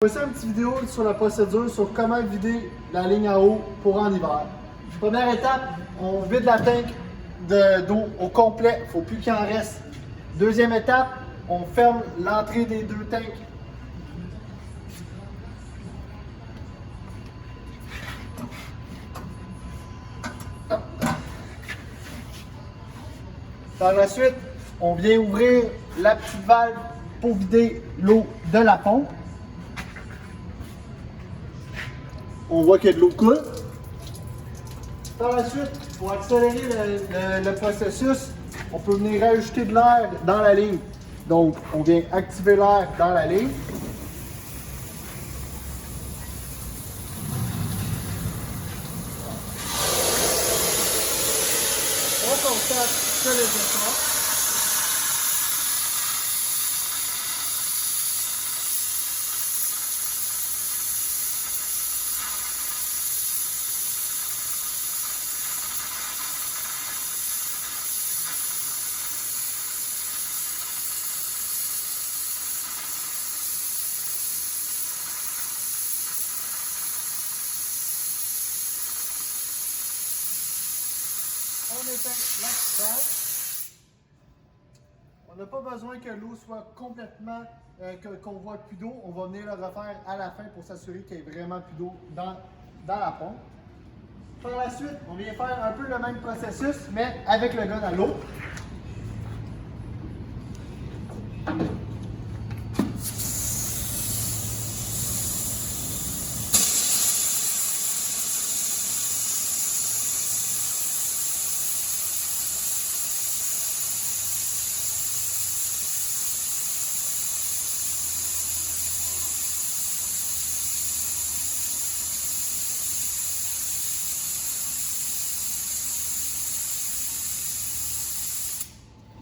Voici une petite vidéo sur la procédure sur comment vider la ligne à eau pour en hiver. Première étape, on vide la tank d'eau au complet, il ne faut plus qu'il en reste. Deuxième étape, on ferme l'entrée des deux tanks. Par la suite, on vient ouvrir la petite valve pour vider l'eau de la pompe. On voit qu'il y a de l'eau coule. Par la suite, pour accélérer le processus, on peut venir rajouter de l'air dans la ligne. Donc, on vient activer l'air dans la ligne. On constate que les efforts. On éteint la valve. On n'a pas besoin que l'eau soit complètement, qu'on voit plus d'eau. On va venir le refaire à la fin pour s'assurer qu'il y ait vraiment plus d'eau dans la pompe. Par la suite, on vient faire un peu le même processus, mais avec le gun à l'eau.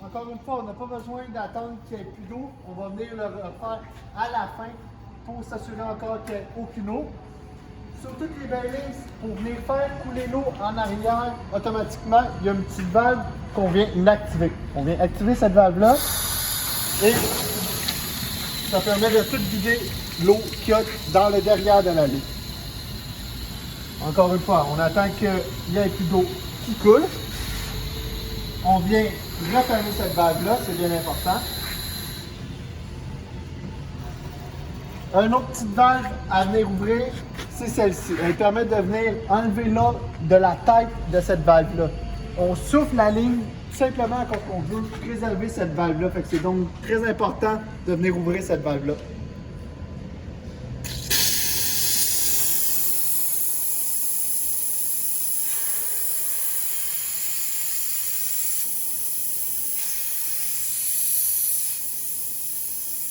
Encore une fois, on n'a pas besoin d'attendre qu'il n'y ait plus d'eau. On va venir le refaire à la fin pour s'assurer encore qu'il n'y ait aucune eau. Sur toutes les bailings, pour venir faire couler l'eau en arrière, automatiquement, il y a une petite valve qu'on vient activer. On vient activer cette valve-là et ça permet de tout vider l'eau qu'il y a dans le derrière de la ligne. Encore une fois, on attend qu'il n'y ait plus d'eau qui coule. On vient refermer cette valve-là, c'est bien important. Une autre petite valve à venir ouvrir, c'est celle-ci. Elle permet de venir enlever l'eau de la tête de cette valve-là. On souffle la ligne tout simplement quand on veut préserver cette valve-là. C'est donc très important de venir ouvrir cette valve-là.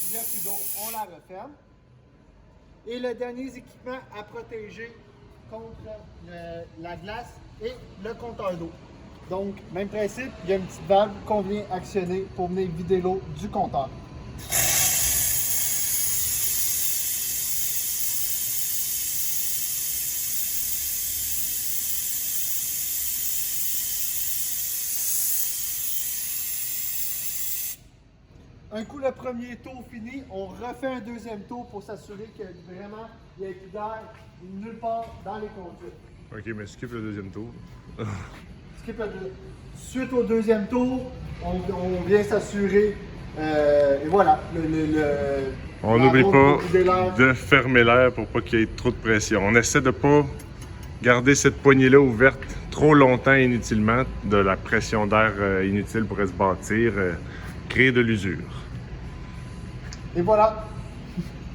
Il n'y a plus d'eau, on la referme. Et le dernier équipement à protéger contre la glace et le compteur d'eau. Donc, même principe, il y a une petite valve qu'on vient actionner pour venir vider l'eau du compteur. Un coup le premier tour fini, on refait un deuxième tour pour s'assurer que vraiment il n'y ait plus d'air nulle part dans les conduites. Ok, mais skip le deuxième tour. Suite au deuxième tour, on vient s'assurer et voilà. On n'oublie pas de fermer l'air pour pas qu'il y ait trop de pression. On essaie de pas garder cette poignée-là ouverte trop longtemps inutilement. De la pression d'air inutile pourrait se bâtir, créer de l'usure. Et voilà,